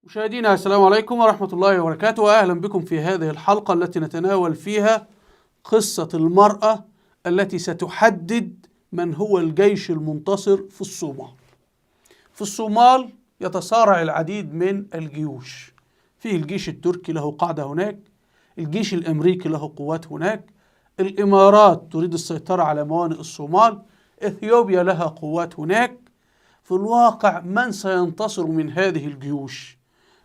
مشاهدينا السلام عليكم ورحمة الله وبركاته، وأهلا بكم في هذه الحلقة التي نتناول فيها قصة المرأة التي ستحدد من هو الجيش المنتصر في الصومال. في الصومال يتصارع العديد من الجيوش، فيه الجيش التركي له قاعدة هناك، الجيش الأمريكي له قوات هناك، الإمارات تريد السيطرة على موانئ الصومال، إثيوبيا لها قوات هناك. في الواقع من سينتصر من هذه الجيوش؟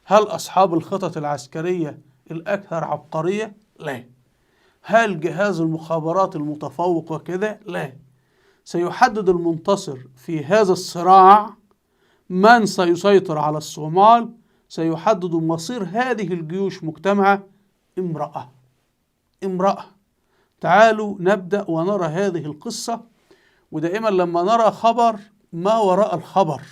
هل أصحاب الخطط العسكرية الأكثر عبقرية؟ لا. هل جهاز المخابرات المتفوق وكذا؟ لا. سيحدد المنتصر في هذا الصراع من سيسيطر على الصومال، سيحدد مصير هذه الجيوش مجتمعة امرأة. تعالوا نبدأ ونرى هذه القصة، ودائما لما نرى خبر ما وراء الخبر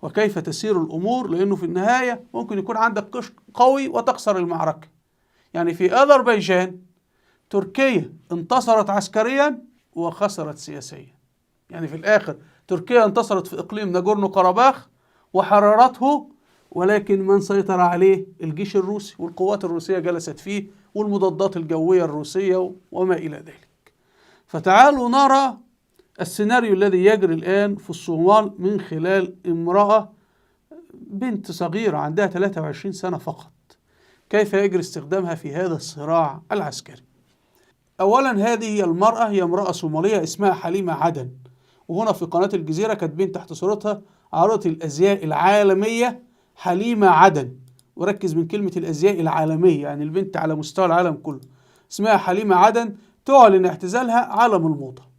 وكيف تسير الأمور، لأنه في النهاية ممكن يكون عندك جيش قوي وتخسر المعركة. يعني في أذربيجان تركيا انتصرت عسكريا وخسرت سياسيا. يعني في الآخر تركيا انتصرت في إقليم ناغورنو قرباخ وحررته، ولكن من سيطر عليه الجيش الروسي، والقوات الروسية جلست فيه، والمضادات الجوية الروسية وما إلى ذلك. فتعالوا نرى السيناريو الذي يجري الآن في الصومال من خلال امرأة بنت صغيرة عندها 23 سنة فقط، كيف يجري استخدامها في هذا الصراع العسكري. أولا هذه هي المرأة، هي امرأة صومالية اسمها حليمة عدن، وهنا في قناة الجزيرة كاتبين تحت صورتها عارضة الأزياء العالمية حليمة عدن، وركز من كلمة الأزياء العالمية، يعني البنت على مستوى العالم كله، اسمها حليمة عدن تعلن اعتزالها عالم الموضة.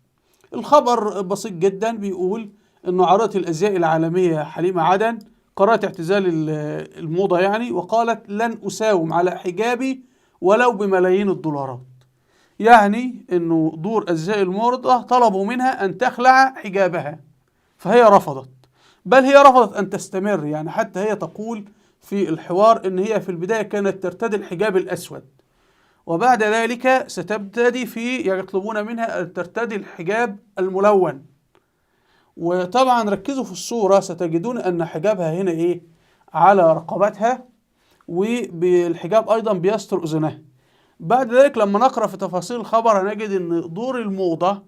الخبر بسيط جدا، بيقول انه عارضة الازياء العالمية حليمة عدن قررت اعتزال الموضة يعني، وقالت لن اساوم على حجابي ولو بملايين الدولارات. يعني انه دور ازياء الموضة طلبوا منها ان تخلع حجابها، فهي رفضت، بل هي رفضت ان تستمر. يعني حتى هي تقول في الحوار ان هي في البداية كانت ترتدي الحجاب الاسود، وبعد ذلك ستبتدي يطلبون منها أن ترتدي الحجاب الملون. وطبعا ركزوا في الصورة ستجدون أن حجابها هنا على رقبتها، وبالحجاب أيضا بيستر أذنها. بعد ذلك لما نقرأ في تفاصيل الخبر هنجد أن دور الموضة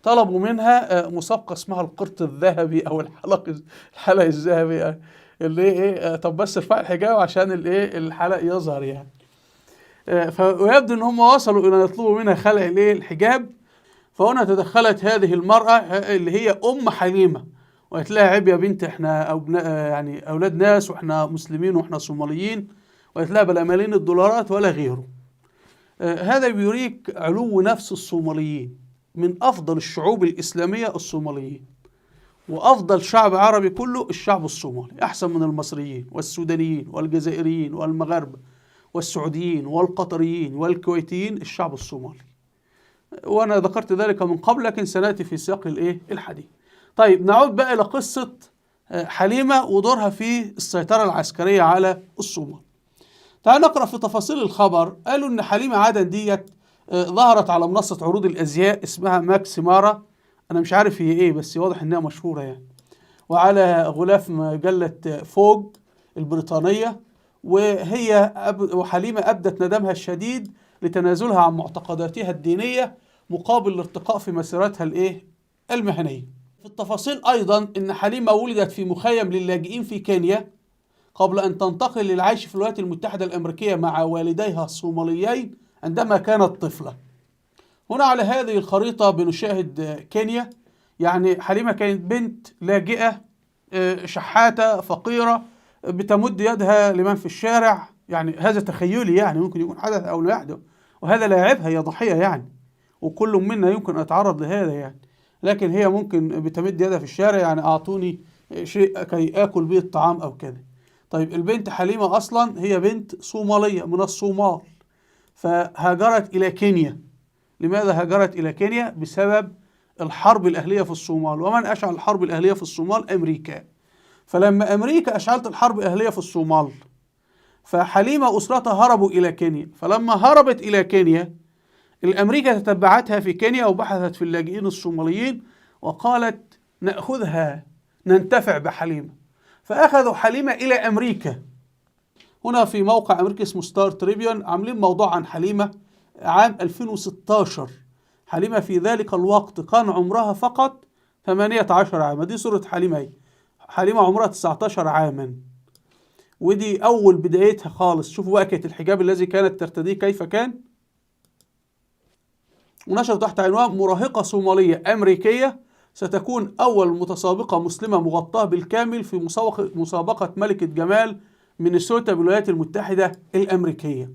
طلبوا منها مسابقة اسمها القرط الذهبي أو الحلق الذهبي، اللي طب بس ارفع الحجاب عشان الحلق يظهر يعني. ويبدو ان هم وصلوا الى يطلبوا منها خلع الحجاب. فهنا تدخلت هذه المرأة اللي هي ام حليمة، وقالت لها عيب يا بنت، احنا يعني اولاد ناس، واحنا مسلمين واحنا صوماليين، وقالت لها بلا ملايين الدولارات ولا غيره. هذا بيوريك علو نفس الصوماليين، من افضل الشعوب الاسلامية الصوماليين، وافضل شعب عربي كله الشعب الصومالي، احسن من المصريين والسودانيين والجزائريين والمغاربة والسعوديين والقطريين والكويتيين، الشعب الصومالي. وأنا ذكرت ذلك من قبل، لكن سنأتي في سياق الحديث. طيب نعود بقى إلى قصة حليمة ودورها في السيطرة العسكرية على الصومال. تعال نقرأ في تفاصيل الخبر. قالوا إن حليمة عدن ديت ظهرت على منصة عروض الأزياء اسمها ماكس مارا، أنا مش عارف هي بس واضح إنها مشهورة يعني، وعلى غلاف مجلة فوغ البريطانية. وحليمة أبدت ندمها الشديد لتنازلها عن معتقداتها الدينية مقابل الارتقاء في مسيرتها المهنية. في التفاصيل أيضا أن حليمة ولدت في مخيم للاجئين في كينيا قبل أن تنتقل للعيش في الولايات المتحدة الأمريكية مع والديها الصوماليين عندما كانت طفلة. هنا على هذه الخريطة بنشاهد كينيا. يعني حليمة كانت بنت لاجئة شحاتة فقيرة بتمد يدها لمن في الشارع، يعني هذا تخيلي، يعني ممكن يكون حدث أو لا يحدث، وهذا لا يعيبها، هي ضحية يعني، وكل منا يمكن أن يتعرض لهذا يعني. لكن هي ممكن بتمد يدها في الشارع، يعني أعطوني شيء كي آكل به الطعام أو كذا. طيب البنت حليمة أصلا هي بنت صومالية من الصومال، فهاجرت إلى كينيا. لماذا هاجرت إلى كينيا؟ بسبب الحرب الأهلية في الصومال. ومن أشعل الحرب الأهلية في الصومال؟ أمريكا. فلما أمريكا أشعلت الحرب الأهلية في الصومال، فحليمة وأسرتها هربوا إلى كينيا. فلما هربت إلى كينيا، الأمريكا تتبعتها في كينيا وبحثت في اللاجئين الصوماليين وقالت نأخذها ننتفع بحليمة، فأخذوا حليمة إلى أمريكا هنا في موقع أمريكي اسمه ستار تريبيون عاملين موضوع عن حليمة عام 2016. حليمة في ذلك الوقت كان عمرها فقط 18 عاما. دي صورة حليمة اهي. حليمة عمرها 19 عاما، ودي أول بدايتها خالص. شوفوا بقى كانت الحجاب الذي كانت ترتديه كيف كان. ونشر تحت عنوان مراهقة صومالية أمريكية ستكون أول متسابقة مسلمة مغطاة بالكامل في مسابقة ملكة جمال مينيسوتا بالولايات المتحدة الأمريكية.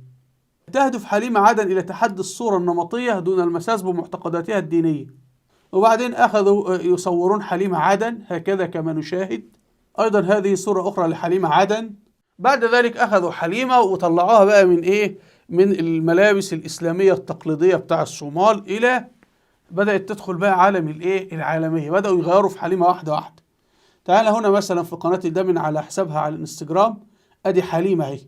تهدف حليمة عدن إلى تحدي الصورة النمطية دون المساس بمعتقداتها الدينية. وبعدين أخذوا يصورون حليمة عدن هكذا كما نشاهد. أيضا هذه صورة أخرى لحليمة عدن. بعد ذلك أخذوا حليمة وطلعوها بقى من من الملابس الإسلامية التقليدية بتاع الصومال إلى بدأت تدخل بقى عالم العالمية. بدأوا يغيروا في حليمة واحدة واحدة. تعال هنا مثلا في قناة ده من على حسابها على الانستجرام، أدي حليمة اهي.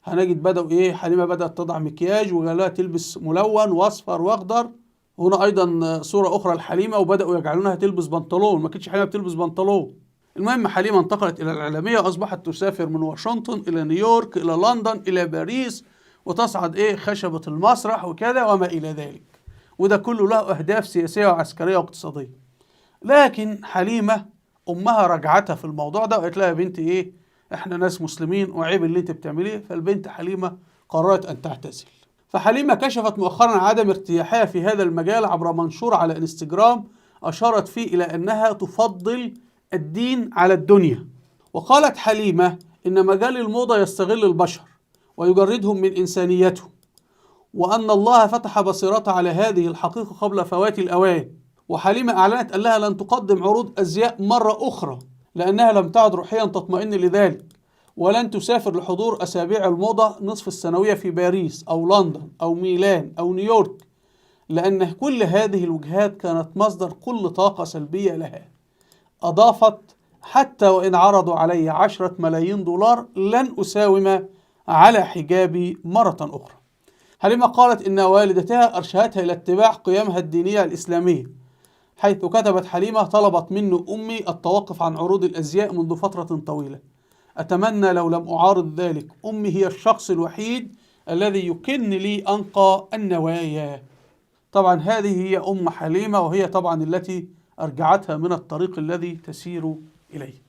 هنجد بدأوا حليمة بدأت تضع مكياج وقالوا تلبس ملون واصفر واخضر. هنا أيضا صورة أخرى لحليمة وبدأوا يجعلونها تلبس بنطلون. ما كانتش حليمة بتلبس بنطلون. المهم حليمة انتقلت إلى العالمية وأصبحت تسافر من واشنطن إلى نيويورك إلى لندن إلى باريس، وتصعد خشبة المسرح وكذا وما إلى ذلك. وده كله له أهداف سياسية وعسكرية واقتصادية. لكن حليمة أمها رجعتها في الموضوع ده وقالت لها يا بنتي إحنا ناس مسلمين وعيب اللي أنت بتعمليه. فالبنت حليمة قررت أن تعتزل. فحليمة كشفت مؤخرا عدم ارتياحها في هذا المجال عبر منشور على انستجرام أشارت فيه إلى أنها تفضل الدين على الدنيا. وقالت حليمة إن مجال الموضة يستغل البشر ويجردهم من إنسانيتهم، وأن الله فتح بصيرتها على هذه الحقيقة قبل فوات الأوان. وحليمة أعلنت أنها لن تقدم عروض أزياء مرة أخرى لأنها لم تعد روحيا تطمئن لذلك، ولن تسافر لحضور أسابيع الموضة نصف السنوية في باريس أو لندن أو ميلان أو نيويورك، لأن كل هذه الوجهات كانت مصدر كل طاقة سلبية لها. أضافت حتى وإن عرضوا علي 10 ملايين دولار لن أساوم على حجابي مرة أخرى. حليمة قالت إن والدتها أرشدتها إلى اتباع قيمها الدينية الإسلامية، حيث كتبت حليمة طلبت مني أمي التوقف عن عروض الأزياء منذ فترة طويلة. أتمنى لو لم أعارض ذلك. أمي هي الشخص الوحيد الذي يكن لي أنقى النوايا. طبعا هذه هي أم حليمة، وهي طبعا التي أرجعتها من الطريق الذي تسير إليه.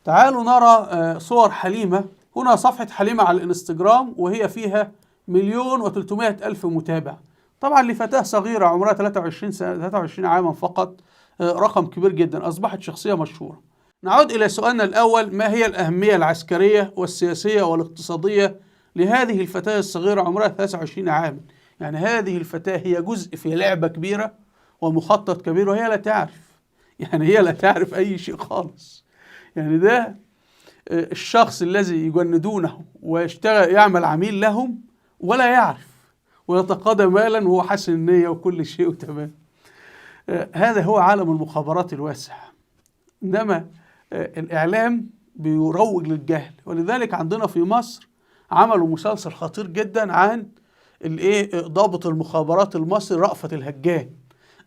تعالوا نرى صور حليمة. هنا صفحة حليمة على الانستجرام وهي فيها 1,300,000 متابع. طبعا لفتاة صغيرة عمرها 23 عاما فقط رقم كبير جدا. أصبحت شخصية مشهورة. نعود إلى سؤالنا الأول: ما هي الأهمية العسكرية والسياسية والاقتصادية لهذه الفتاة الصغيرة عمرها 23 عاما؟ يعني هذه الفتاة هي جزء في لعبة كبيرة ومخطط كبير وهي لا تعرف. يعني هي لا تعرف أي شيء خالص. يعني ده الشخص الذي يجندونه ويشتغل يعمل عميل لهم ولا يعرف، ويتقاضى مالا وهو حسن النية وكل شيء تمام. هذا هو عالم المخابرات الواسع. إنما الإعلام بيروج للجهل، ولذلك عندنا في مصر عملوا مسلسل خطير جدا عن ضابط المخابرات المصري رأفت الهجان،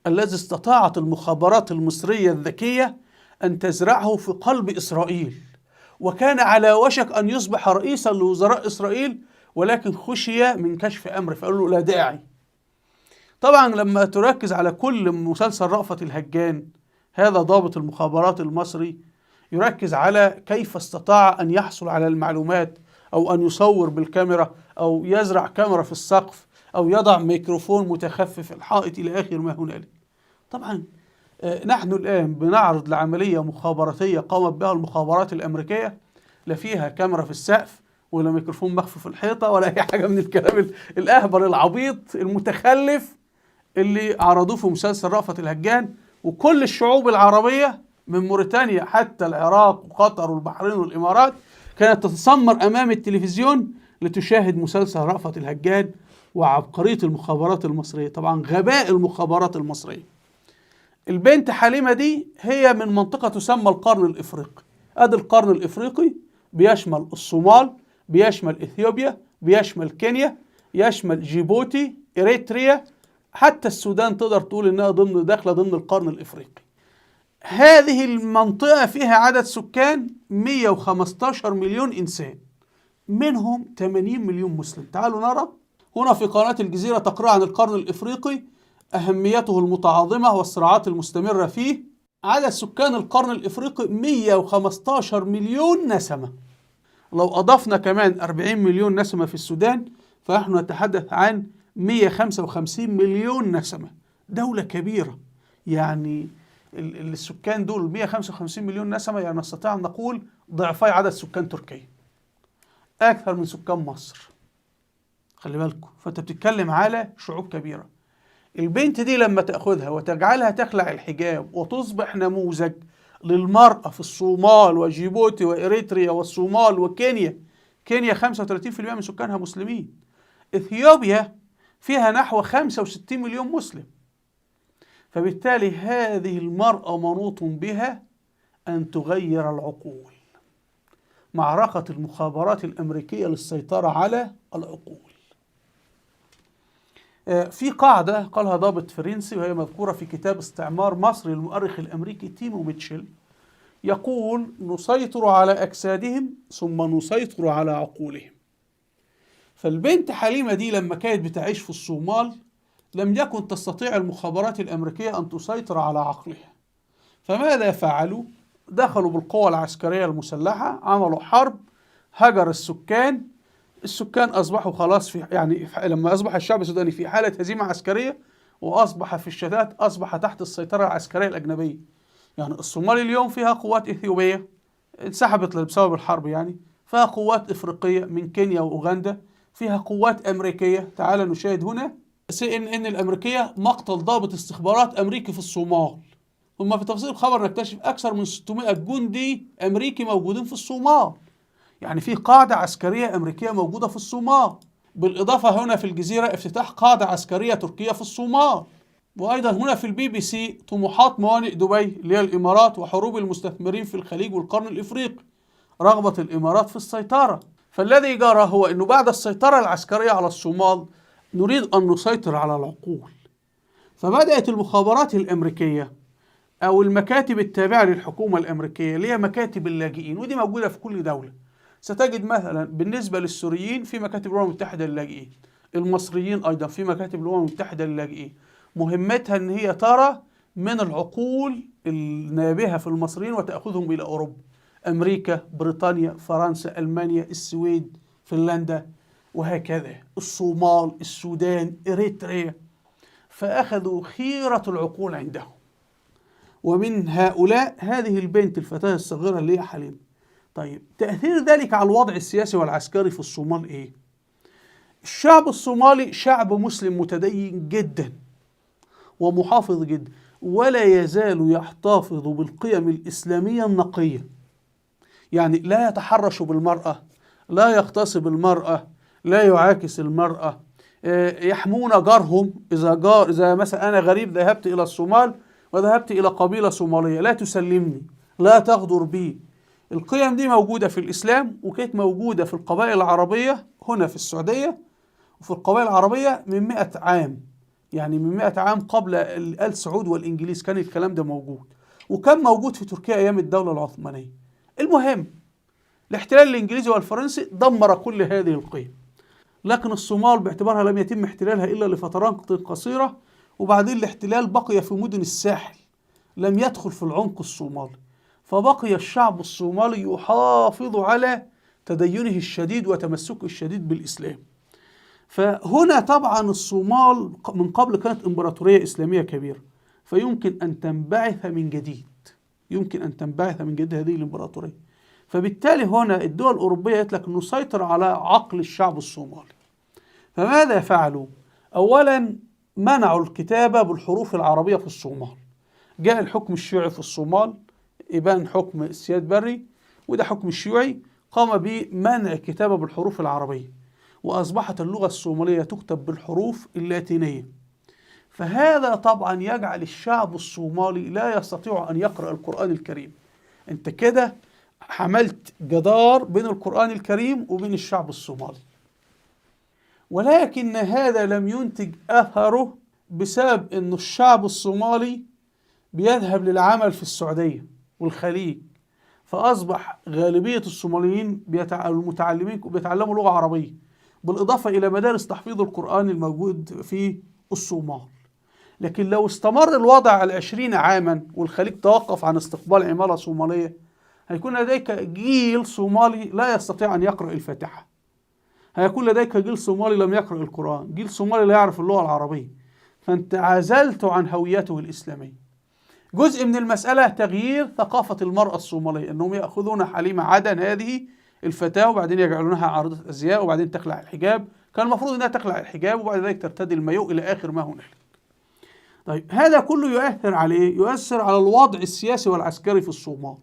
الذي استطاعت المخابرات المصرية الذكية أن تزرعه في قلب إسرائيل، وكان على وشك أن يصبح رئيسا لوزراء إسرائيل، ولكن خشي من كشف أمر فقالوا له لا داعي. طبعا لما تركز على كل مسلسل رأفت الهجان، هذا ضابط المخابرات المصري يركز على كيف استطاع أن يحصل على المعلومات، أو أن يصور بالكاميرا، أو يزرع كاميرا في السقف، أو يضع ميكروفون متخفف في الحائط إلى آخر ما هنالك. طبعا نحن الآن بنعرض لعملية مخابراتية قامت بها المخابرات الأمريكية، لا فيها كاميرا في السقف ولا ميكروفون مخفي في الحيطة ولا أي حاجة من الكلام الأهبل العبيط المتخلف اللي عرضوه في مسلسل رأفت الهجان. وكل الشعوب العربية من موريتانيا حتى العراق وقطر والبحرين والإمارات كانت تتسمر أمام التلفزيون لتشاهد مسلسل رأفت الهجان وعبقرية المخابرات المصرية. طبعا غباء المخابرات المصرية. البنت حليمة دي هي من منطقة تسمى القرن الإفريقي. أدي القرن الإفريقي بيشمل الصومال، بيشمل إثيوبيا، بيشمل كينيا، يشمل جيبوتي، إريتريا، حتى السودان تقدر تقول إنها داخلة ضمن القرن الإفريقي. هذه المنطقة فيها عدد سكان 115 مليون إنسان. منهم 80 مليون مسلم. تعالوا نرى هنا في قناة الجزيرة تقرير عن القرن الإفريقي، أهميته المتعاظمة والصراعات المستمرة فيه. عدد سكان القرن الإفريقي 115 مليون نسمة. لو أضفنا كمان 40 مليون نسمة في السودان فنحن نتحدث عن 155 مليون نسمة. دولة كبيرة، يعني السكان دول 155 مليون نسمة، يعني نستطيع أن نقول ضعفي عدد سكان تركيا، أكثر من سكان مصر. خلي بالكم، فأنت بتتكلم على شعوب كبيرة. البنت دي لما تأخذها وتجعلها تخلع الحجاب وتصبح نموذج للمرأة في الصومال وجيبوتي وإريتريا والصومال وكينيا. كينيا 35% من سكانها مسلمين. إثيوبيا فيها نحو 65 مليون مسلم. فبالتالي هذه المرأة منوط بها أن تغير العقول. معركة المخابرات الأمريكية للسيطرة على العقول. في قاعدة قالها ضابط فرنسي وهي مذكورة في كتاب استعمار مصر للمؤرخ الأمريكي تيمو ميتشل، يقول: نسيطر على أجسادهم ثم نسيطر على عقولهم. فالبنت حليمة دي لما كانت بتعيش في الصومال لم يكن تستطيع المخابرات الأمريكية أن تسيطر على عقلها. فماذا فعلوا؟ دخلوا بالقوة العسكرية المسلحة، عملوا حرب، هجر السكان أصبحوا خلاص لما أصبح الشعب السوداني في حالة هزيمة عسكرية وأصبح في الشتات، أصبح تحت السيطرة العسكرية الأجنبية. يعني الصومال اليوم فيها قوات إثيوبية انسحبت بسبب الحرب، فيها قوات إفريقية من كينيا وأوغندا، فيها قوات أمريكية. تعال نشاهد هنا CNN الأمريكية: مقتل ضابط استخبارات أمريكي في الصومال. ثم في تفاصيل الخبر نكتشف أكثر من 600 جندي أمريكي موجودين في الصومال. يعني في قاعدة عسكرية أمريكية موجودة في الصومال. بالإضافة هنا في الجزيرة افتتاح قاعدة عسكرية تركية في الصومال. وأيضا هنا في الBBC طموحات موانئ دبي اللي هي الإمارات وحروب المستثمرين في الخليج والقرن الإفريقي، رغبة الإمارات في السيطرة. فالذي جرى هو أنه بعد السيطرة العسكرية على الصومال نريد أن نسيطر على العقول. فبدأت المخابرات الأمريكية أو المكاتب التابعة للحكومة الأمريكية اللي هي مكاتب اللاجئين، ودي موجودة في كل دولة. ستجد مثلا بالنسبة للسوريين في مكاتب الأمم المتحدة للاجئين، المصريين أيضا في مكاتب الأمم المتحدة للاجئين. مهمتها أن هي ترى من العقول النابهة في المصريين وتأخذهم إلى أوروبا، أمريكا، بريطانيا، فرنسا، ألمانيا، السويد، فنلندا، وهكذا، الصومال، السودان، إريتريا. فأخذوا خيرة العقول عندهم. ومن هؤلاء هذه البنت الفتاة الصغيرة اللي هي حليمة. طيب تأثير ذلك على الوضع السياسي والعسكري في الصومال إيه؟ الشعب الصومالي شعب مسلم متدين جدا ومحافظ جدا، ولا يزال يحتفظ بالقيم الإسلامية النقية. يعني لا يتحرش بالمرأة، لا يغتصب المرأة، لا يعاكس المرأة، يحمون جارهم. إذا مثلا أنا غريب ذهبت إلى الصومال وذهبت إلى قبيلة صومالية، لا تسلمني، لا تغدر بي. القيم دي موجودة في الإسلام وكانت موجودة في القبائل العربية هنا في السعودية وفي القبائل العربية من 100 عام. يعني من 100 عام قبل آل سعود والإنجليز كان الكلام ده موجود، وكان موجود في تركيا أيام الدولة العثمانية. المهم الاحتلال الإنجليزي والفرنسي دمر كل هذه القيم، لكن الصومال باعتبارها لم يتم احتلالها إلا لفترات قصيرة، وبعدين الاحتلال بقي في مدن الساحل، لم يدخل في العمق الصومالي. فبقي الشعب الصومالي يحافظ على تدينه الشديد وتمسكه الشديد بالإسلام. فهنا طبعا الصومال من قبل كانت إمبراطورية إسلامية كبيرة، فيمكن أن تنبعث من جديد، هذه الإمبراطورية. فبالتالي هنا الدول الأوروبية قالت لك نسيطر على عقل الشعب الصومالي. فماذا فعلوا؟ أولا منعوا الكتابة بالحروف العربية في الصومال. جاء الحكم الشيوعي في الصومال، إبان حكم سياد بري، وده حكم الشيوعي، قام بمنع الكتابة بالحروف العربية، وأصبحت اللغة الصومالية تكتب بالحروف اللاتينية. فهذا طبعا يجعل الشعب الصومالي لا يستطيع أن يقرأ القرآن الكريم. أنت كده حملت جدار بين القرآن الكريم وبين الشعب الصومالي. ولكن هذا لم ينتج أثره بسبب أن الشعب الصومالي بيذهب للعمل في السعودية والخليج، فأصبح غالبية الصوماليين المتعلمين بيتعلموا لغة عربية، بالإضافة إلى مدارس تحفيظ القرآن الموجود في الصومال. لكن لو استمر الوضع على 20 عاما والخليج توقف عن استقبال عمالة صومالية، هيكون لديك جيل صومالي لا يستطيع أن يقرأ الفاتحة، هيكون لديك جيل صومالي لم يقرأ القرآن، جيل صومالي لا يعرف اللغة العربية، فأنت عزلت عن هويته الإسلامية. جزء من المسألة تغيير ثقافة المرأة الصومالية، أنهم يأخذون حليمة عدن هذه الفتاة وبعدين يجعلونها عارضة أزياء وبعدين تخلع الحجاب، كان المفروض أنها تخلع الحجاب وبعد ذلك ترتدي المايو إلى آخر ما هنالك. طيب هذا كله يؤثر على إيه؟ يؤثر على الوضع السياسي والعسكري في الصومال،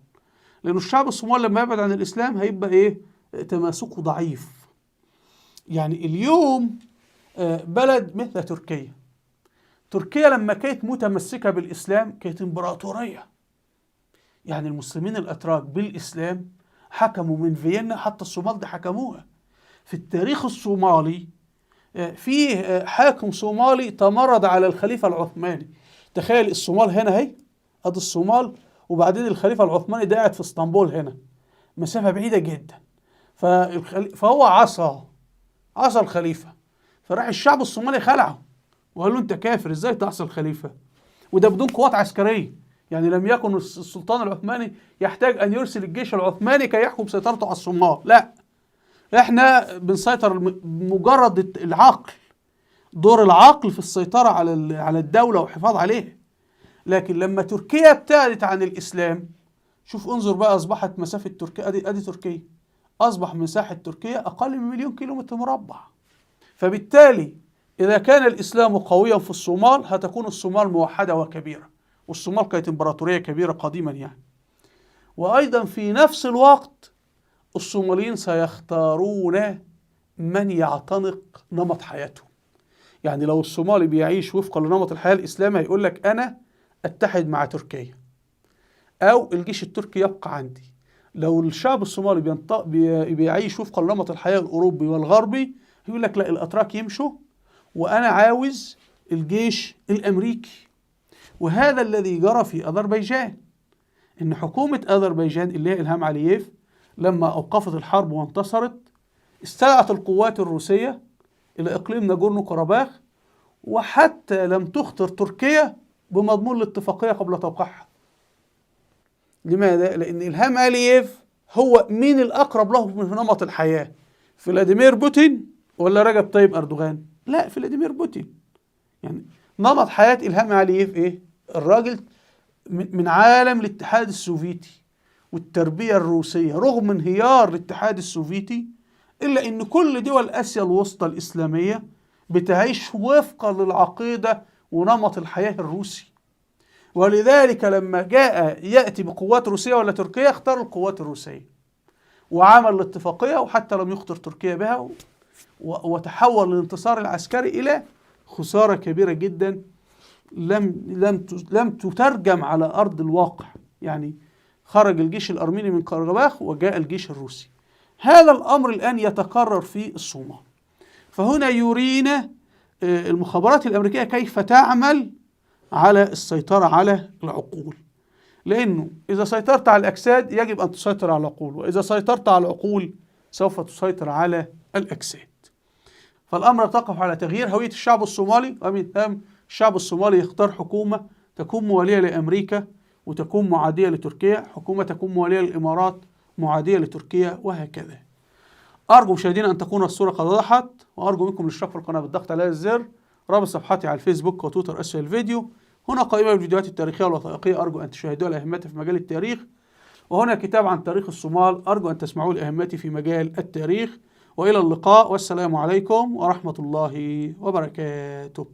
لأن الشعب الصومالي لما يبعد عن الإسلام هيبقى إيه؟ تماسكه ضعيف. يعني اليوم بلد مثل تركيا لما كانت متمسكة بالإسلام كانت إمبراطورية، يعني المسلمين الأتراك بالإسلام حكموا من فيينا حتى الصومال دي حكموها. في التاريخ الصومالي فيه حاكم صومالي تمرد على الخليفة العثماني. تخيل الصومال هنا هي ادي الصومال، وبعدين الخليفة العثماني ده قاعد في اسطنبول هنا، مسافة بعيدة جدا، فهو عصى الخليفة، فراح الشعب الصومالي خلعه وقال له انت كافر ازاي تعصي الخليفة، وده بدون قوات عسكرية. يعني لم يكن السلطان العثماني يحتاج ان يرسل الجيش العثماني كي يحكم سيطرته على الصومال، لا، احنا بنسيطر مجرد العقل، دور العقل في السيطرة على الدولة والحفاظ عليها. لكن لما تركيا ابتعدت عن الإسلام، شوف انظر بقى، أصبحت مسافة تركيا أدي تركيا، أصبح مساحة تركيا أقل من 1,000,000 كيلومتر مربع. فبالتالي إذا كان الإسلام قويا في الصومال هتكون الصومال موحدة وكبيرة، والصومال كانت إمبراطورية كبيرة قديما يعني. وأيضا في نفس الوقت الصوماليين سيختارون من يعتنق نمط حياتهم. يعني لو الصومالي بيعيش وفقا لنمط الحياة الإسلامي هيقول لك أنا أتحد مع تركيا أو الجيش التركي يبقى عندي. لو الشعب الصومالي بيعيش وفقا لنمط الحياة الأوروبي والغربي يقول لك لا، الأتراك يمشوا وأنا عاوز الجيش الأمريكي. وهذا الذي جرى في أذربيجان، إن حكومة أذربيجان اللي هي إلهام علييف لما أوقفت الحرب وانتصرت استدعت القوات الروسية إلى إقليم ناغورنو كاراباخ، وحتى لم تخطر تركيا بمضمون الاتفاقية قبل توقيعها. لماذا؟ لأن إلهام علييف هو مين الأقرب له من نمط الحياة؟ فلاديمير بوتين ولا رجب طيب أردوغان؟ لا، فلاديمير بوتين. يعني نمط حياة إلهام علييف إيه؟ الراجل من عالم الاتحاد السوفيتي والتربية الروسية، رغم انهيار الاتحاد السوفيتي إلا أن كل دول آسيا الوسطى الإسلامية بتعيش وفقا للعقيدة ونمط الحياة الروسي. ولذلك لما جاء يأتي بقوات روسية ولا تركيا اختار القوات الروسية وعمل الاتفاقية، وحتى لم يخطر تركيا بها، وتحول الانتصار العسكري إلى خسارة كبيرة جدا لم تترجم على أرض الواقع. يعني خرج الجيش الأرميني من قرباخ وجاء الجيش الروسي. هذا الأمر الآن يتكرر في الصومال. فهنا يرينا المخابرات الأمريكية كيف تعمل على السيطرة على العقول، لأنه إذا سيطرت على الأجساد يجب أن تسيطر على العقول، وإذا سيطرت على العقول سوف تسيطر على الأجساد. فالأمر تقف على تغيير هوية الشعب الصومالي، ومن ثم الشعب الصومالي يختار حكومة تكون موالية لأمريكا وتكون معادية لتركيا، حكومة تكون موالية للإمارات معادية لتركيا، وهكذا. أرجو مشاهدينا أن تكون الصورة قد وضحت، وأرجو منكم الاشتراك في القناة بالضغط على الزر. رابط صفحاتي على الفيسبوك وتويتر أسفل الفيديو. هنا قائمة بالفيديوهات التاريخية والوثائقية أرجو أن تشاهدوها لأهميتها في مجال التاريخ، وهنا كتاب عن تاريخ الصومال أرجو أن تسمعوه لأهميته في مجال التاريخ. وإلى اللقاء، والسلام عليكم ورحمة الله وبركاته.